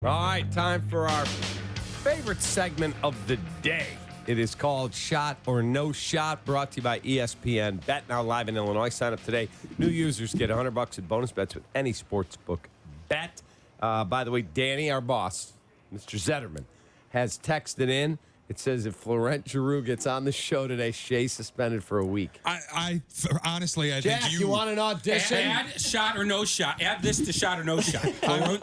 All right, time for our favorite segment of the day. It is called Shot or No Shot, brought to you by ESPN. Bet now live in Illinois. Sign up today. New users get $100 in bonus bets with any sportsbook bet. By the way, Danny, our boss, Mr. Zetterman, has texted in. It says if Florent Giroux gets on the show today, Shea suspended for a week. I honestly, I Jack, think you want an audition? Add shot or no shot. Add this to shot or no shot.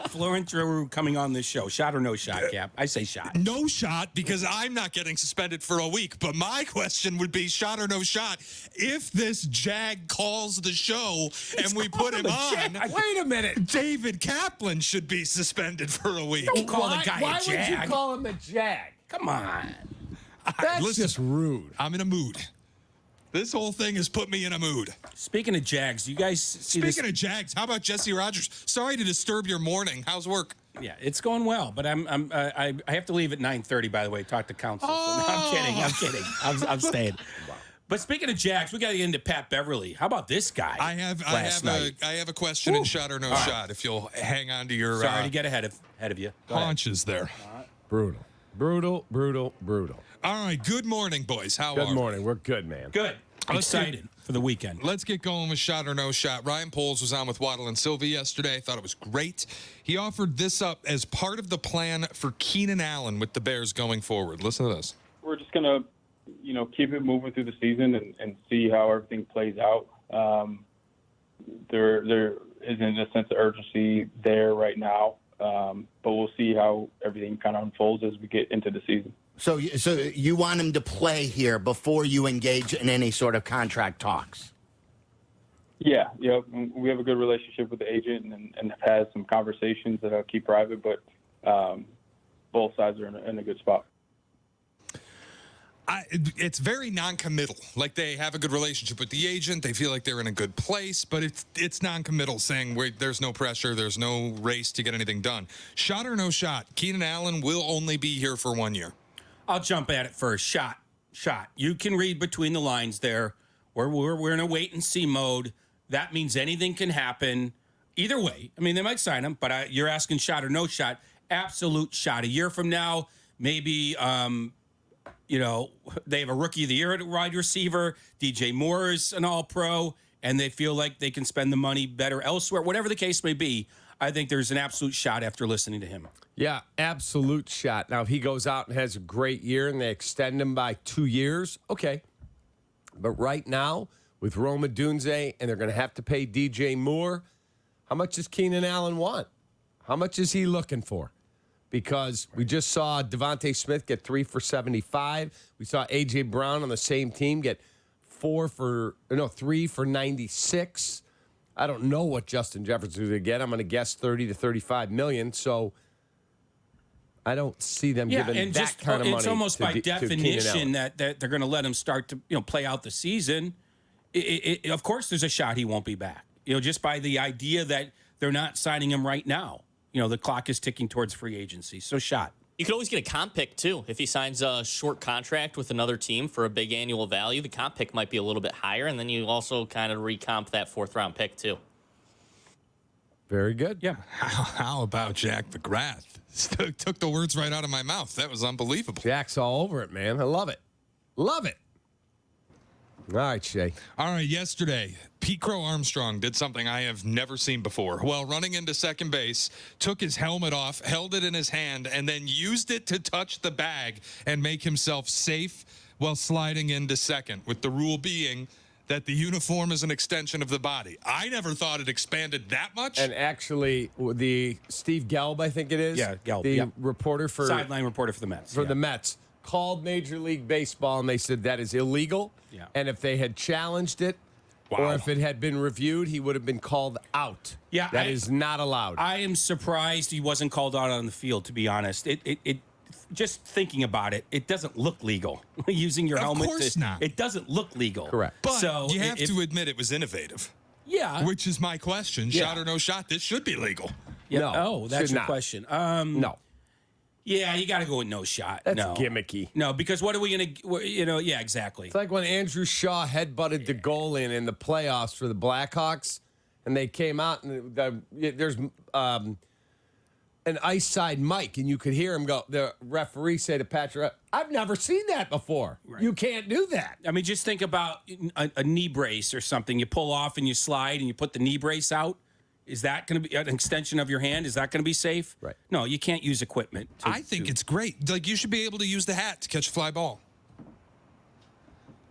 Florent Giroux coming on this show. Shot or no shot, Cap? I say shot. No shot because I'm not getting suspended for a week. But my question would be shot or no shot. If this Jag calls the show and we put him on, wait a minute. David Kaplan should be suspended for a week. Don't call the guy Why a Jag. would you call him a Jag? Come on. That's Listen, just rude. I'm in a mood. This whole thing has put me in a mood. Speaking of Jags, you guys see Speaking of Jags, how about Jesse Rogers? Sorry to disturb your morning. How's work? Yeah, it's going well, but I have to leave at 9:30. By the way, talk to counsel. So, no, I'm kidding. I'm staying. Wow. But speaking of Jags, we got to get into Pat Beverley. How about this guy? I have a question in shot or no shot. If you'll hang on to your sorry to get ahead of you. haunches there. Brutal. All right. Good morning, boys. How are Good we? morning. We're good, man. Good. Let's Excited for the weekend. Let's get going with shot or no shot. Ryan Poles was on with Waddle and Sylvie yesterday. I thought it was great. He offered this up as part of the plan for Keenan Allen with the Bears going forward. Listen to this. We're just going to, keep it moving through the season and see how everything plays out. There isn't a sense of urgency there right now, but we'll see how everything kind of unfolds as we get into the season. So you want him to play here before you engage in any sort of contract talks? Yeah, we have a good relationship with the agent and have had some conversations that I'll keep private, but both sides are in a good spot. It's very non-committal. Like they have a good relationship with the agent. They feel like they're in a good place, but it's non-committal, saying there's no pressure, there's no race to get anything done. Shot or no shot, Keenan Allen will only be here for 1 year. I'll jump at it first. Shot. You can read between the lines there. We're in a wait and see mode. That means anything can happen. Either way, I mean, they might sign him, but you're asking shot or no shot. Absolute shot. A year from now, maybe, they have a rookie of the year at wide receiver. DJ Moore is an all-pro, and they feel like they can spend the money better elsewhere. Whatever the case may be, I think there's an absolute shot after listening to him. Yeah, absolute shot. Now, if he goes out and has a great year and they extend him by 2 years, okay. But right now, with Roma Dunze, and they're going to have to pay DJ Moore, how much does Keenan Allen want? How much is he looking for? Because we just saw Devontae Smith get 3 for 75. We saw A.J. Brown on the same team get 3 for 96. I don't know what Justin Jefferson is going to get. I'm going to guess 30 to 35 million. So I don't see them giving that kind of money. It's almost by definition that they're going to let him start to play out the season. Of course, there's a shot he won't be back. Just by the idea that they're not signing him right now. The clock is ticking towards free agency. So shot. You could always get a comp pick, too. If he signs a short contract with another team for a big annual value, the comp pick might be a little bit higher, and then you also kind of recomp that fourth-round pick, too. Very good. Yeah. How about Jack McGrath? Took the words right out of my mouth. That was unbelievable. Jack's all over it, man. I love it. Love it. All right, Shea. All right, yesterday, Pete Crow Armstrong did something I have never seen before. While running into second base, took his helmet off, held it in his hand, and then used it to touch the bag and make himself safe while sliding into second, with the rule being that the uniform is an extension of the body. I never thought it expanded that much. And actually, the Steve Gelb, I think it is. Yeah, Gelb. The reporter for... Sideline reporter for the Mets. For the Mets. Called Major League Baseball, and they said that is illegal. Yeah. And if they had challenged it, or if it had been reviewed, he would have been called out. Yeah, that is not allowed. I am surprised he wasn't called out on the field, to be honest. It just thinking about it, it doesn't look legal. Using your helmet. Of course not. It doesn't look legal. Correct. But so you have to admit it was innovative. Yeah. Which is my question. Yeah. Shot or no shot, this should be legal. Yeah. No, Oh, that's should your not. question. No. Yeah, you got to go with no shot. That's no. gimmicky. No, because what are we going to, yeah, exactly. It's like when Andrew Shaw headbutted the goal in the playoffs for the Blackhawks, and they came out, and there's an ice side mic, and you could hear him go. The referee say to Patrick, "I've never seen that before. Right. You can't do that." I mean, just think about a knee brace or something. You pull off and you slide and you put the knee brace out. Is that going to be an extension of your hand? Is that going to be safe? Right. No, you can't use equipment. I think it's great. Like, you should be able to use the hat to catch a fly ball.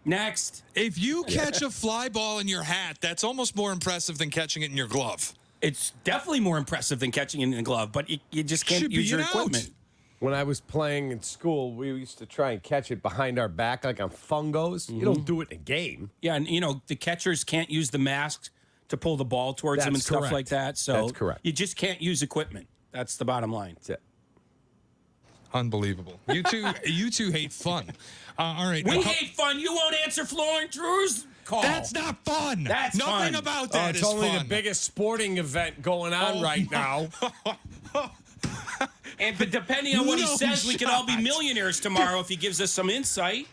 Next. If you catch a fly ball in your hat, that's almost more impressive than catching it in your glove. It's definitely more impressive than catching it in a glove, but you just can't Should use be your an out. equipment. When I was playing in school, we used to try and catch it behind our back, like on fungos. You don't do it in a game. Yeah, and the catchers can't use the mask to pull the ball towards them and That's stuff correct. like that. So That's correct. You just can't use equipment. That's the bottom line. That's it. Unbelievable. You two hate fun. All right. We hate fun. You won't answer Florent Drew's call. That's not fun. That's Nothing fun. about Oh, that it's is only fun. the biggest sporting event going on right now. But depending on what he No says, we could all be shot. millionaires tomorrow if he gives us some insight.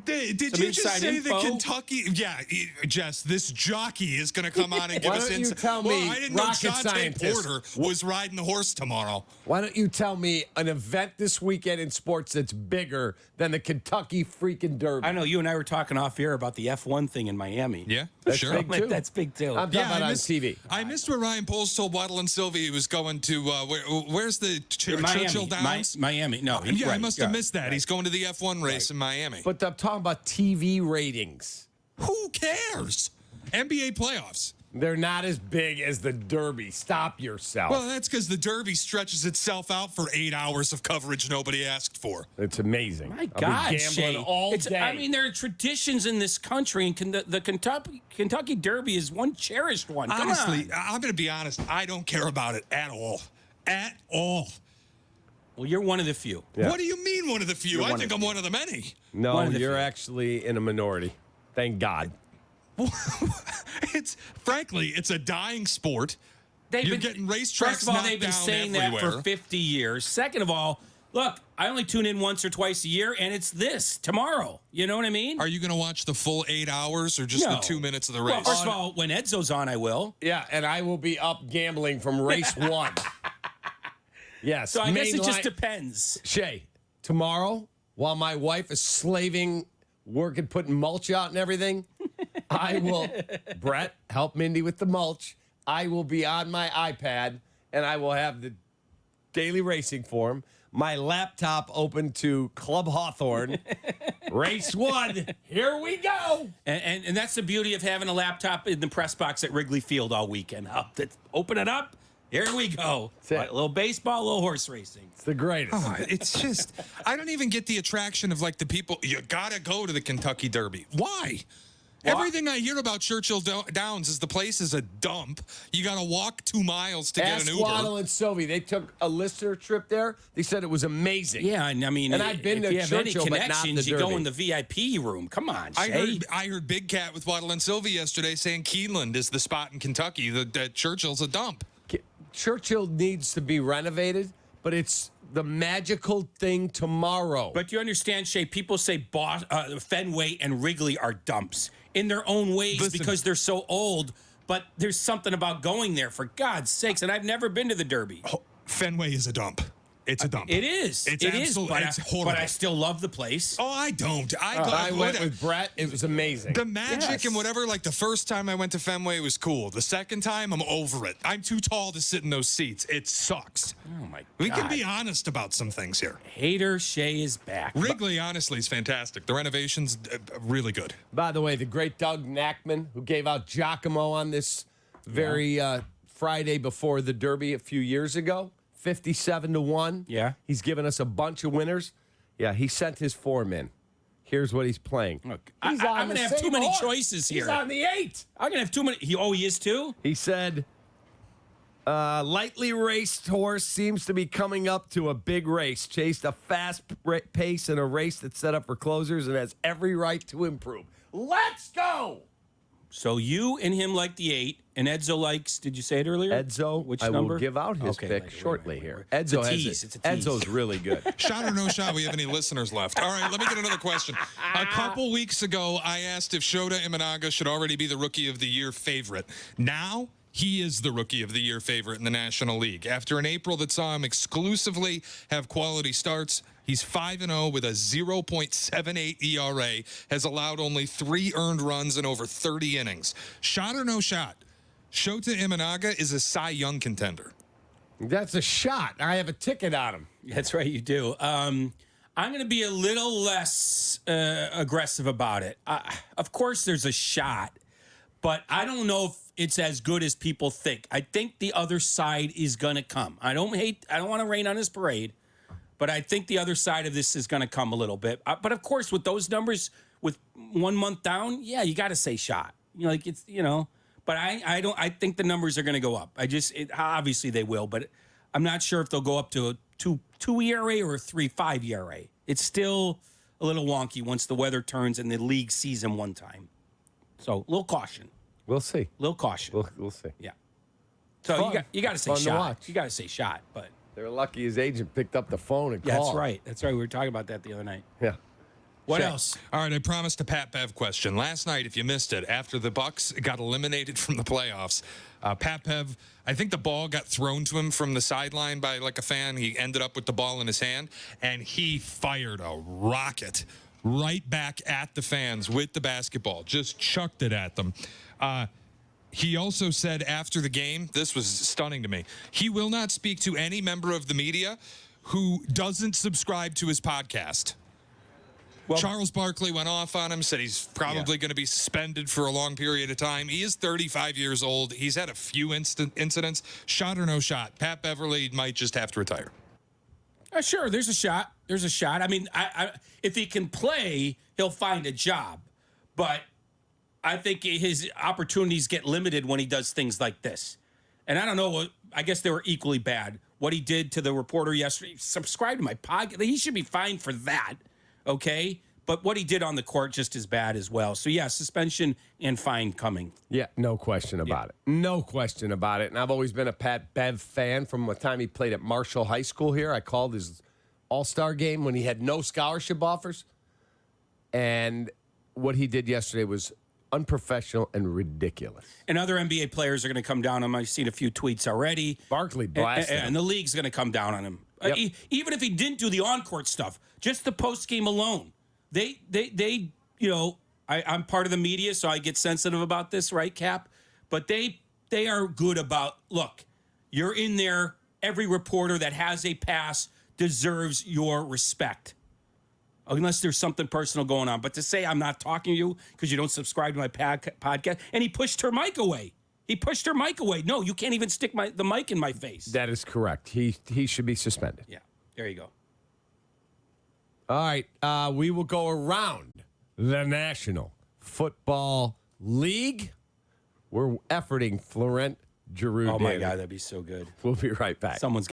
Did Some you just inside say the info? Kentucky? Yeah, Jess, this jockey is going to come on and give Why us don't you insight. tell Well, me, I didn't know rocket Jonte scientist, Porter was riding the horse tomorrow. Why don't you tell me an event this weekend in sports that's bigger than the Kentucky freaking Derby? I know you and I were talking off air about the F1 thing in Miami. Yeah, That's sure. big, too. That's big too. I'm talking about I on missed, TV. I missed where Ryan Poles told Waddle and Sylvie he was going to. Where's the Miami, Churchill Downs? Miami. No, Yeah, I right, must have yeah. missed that. He's going to the F1 race in Miami. But I'm talking about TV ratings. Who cares? NBA playoffs. They're not as big as the Derby. Stop yourself. Well, that's because the Derby stretches itself out for 8 hours of coverage nobody asked for. It's amazing. My I'll God, be gambling Shea. all day. I mean, there are traditions in this country, and the Kentucky Derby is one cherished one. Come Honestly, on. I'm going to be honest. I don't care about it at all. At all. Well, you're one of the few. Yeah. What do you mean one of the few? I one think of I'm the one of the many. no, one of the you're few. actually in a minority. Thank God. Frankly, it's a dying sport. They've You're been- getting racetracks First of all, knocked they've been down saying everywhere. that for 50 years. Second of all, look, I only tune in once or twice a year, and it's this tomorrow. You know what I mean? Are you going to watch the full 8 hours or just the No. 2 minutes of the Well, race? first of all, when Edzo's on, I will. Yeah, and I will be up gambling from race one. Yes. So I guess main it just line- depends. Shay, tomorrow, while my wife is slaving, working, putting mulch out and everything, I will, Brett, help Mindy with the mulch. I will be on my iPad, and I will have the daily racing form, my laptop open to Club Hawthorne. Race one. Here we go. And that's the beauty of having a laptop in the press box at Wrigley Field all weekend. Open it up. Here we go. it. A little baseball, a little horse racing. It's the greatest. Oh, it's just, I don't even get the attraction of like the people, you got to go to the Kentucky Derby. Why? Everything I hear about Churchill Downs is the place is a dump. You got to walk 2 miles to get Ask an Uber. Waddle and Sylvie. They took a listener trip there. They said it was amazing. Yeah, and I mean, And I've been if to you have any Churchill, but not the connections, you go Derby. in the VIP room. Come on, Shea. I heard Big Cat with Waddle and Sylvie yesterday saying Keeneland is the spot in Kentucky. That Churchill's a dump. Churchill needs to be renovated, but it's the magical thing tomorrow. But you understand, Shea, people say Fenway and Wrigley are dumps in their own ways Listen. because they're so old. But there's something about going there, for God's sakes. And I've never been to the Derby. Fenway is a dump. It's a dump. It is. It's It is. absolutely. But, It's I, horrible. but I still love the place. Oh, I don't. I went with Brett. It was amazing. The magic Yes. and whatever, like the first time I went to Fenway was cool. The second time, I'm over it. I'm too tall to sit in those seats. It sucks. Oh, my God. We can be honest about some things here. Hater Shea is back. Wrigley, honestly, is fantastic. The renovation's really good. By the way, the great Doug Nackman, who gave out Giacomo on this very Friday before the Derby a few years ago, 57-1. Yeah. He's given us a bunch of winners. Yeah, he sent his form in. Here's what he's playing. Look, He's I'm on going the to have too same many horse. choices here. He's on the 8. I'm going to have too many. He is too? He said, lightly raced horse seems to be coming up to a big race. Chased a fast pace in a race that's set up for closers and has every right to improve. Let's go! So you and him like the 8, and Edzo likes, did you say it earlier? Edzo, Which I number? will give out his Okay, pick wait, shortly here. It's a Edzo tease. It's a tease. Edzo's really good. Shot or no shot, we have any listeners left. All right, let me get another question. A couple weeks ago, I asked if Shota Imanaga should already be the Rookie of the Year favorite. Now, He is the Rookie of the Year favorite in the National League. After an April that saw him exclusively have quality starts, he's 5-0 with a 0.78 ERA, has allowed only 3 earned runs in over 30 innings. Shot or no shot? Shota Imanaga is a Cy Young contender. That's a shot. I have a ticket on him. That's right, you do. I'm going to be a little less aggressive about it. Of course, there's a shot, but I don't know if it's as good as people think. I think the other side is going to come. I don't want to rain on his parade, but I think the other side of this is going to come a little bit. But of course, with those numbers, with 1 month down, yeah, you got to say shot. But I think the numbers are going to go up. Obviously they will, but I'm not sure if they'll go up to a 2 ERA or a 3.5 ERA. It's still a little wonky once the weather turns and the league sees him one time. So a little caution. We'll see. Little caution. We'll see. Yeah. So Fun. you got to say Fun to shot. watch. You got to say shot, but They're lucky his agent picked up the phone and yeah, called. that's right. That's right. We were talking about that the other night. Yeah. What Shea. else? All right, I promised a Pat Bev question. Last night, if you missed it, after the Bucks got eliminated from the playoffs, Pat Bev, I think the ball got thrown to him from the sideline by like a fan. He ended up with the ball in his hand, and he fired a rocket right back at the fans with the basketball, just chucked it at them. He also said after the game, this was stunning to me, he will not speak to any member of the media who doesn't subscribe to his podcast. Well, Charles Barkley went off on him, said he's probably going to be suspended for a long period of time. He is 35 years old. He's had a few incidents. Shot or no shot? Pat Beverley might just have to retire. Sure, there's a shot. There's a shot. I mean, if he can play, he'll find a job. But I think his opportunities get limited when he does things like this. And I don't know. I guess they were equally bad. What he did to the reporter yesterday. Subscribe to my podcast. He should be fined for that. Okay, but what he did on the court just as bad as well. So yeah, suspension and fine coming. Yeah, no question about it. No question about it. And I've always been a Pat Bev fan from the time he played at Marshall High School here. I called his All-Star game when he had no scholarship offers. And what he did yesterday was unprofessional and ridiculous. And other NBA players are going to come down on him. I've seen a few tweets already. Barkley blasted him. And the league's going to come down on him. Yep. Even if he didn't do the on-court stuff, just the post-game alone. I'm part of the media, so I get sensitive about this, right, Cap? But they are good about, look, you're in there. Every reporter that has a pass deserves your respect. Unless there's something personal going on. But to say I'm not talking to you because you don't subscribe to my podcast, and he pushed her mic away. No, you can't even stick the mic in my face. That is correct. He should be suspended. Yeah, there you go. All right, we will go around the National Football League. We're efforting Florent Giroux. Oh, my God, that'd be so good. We'll be right back. Someone's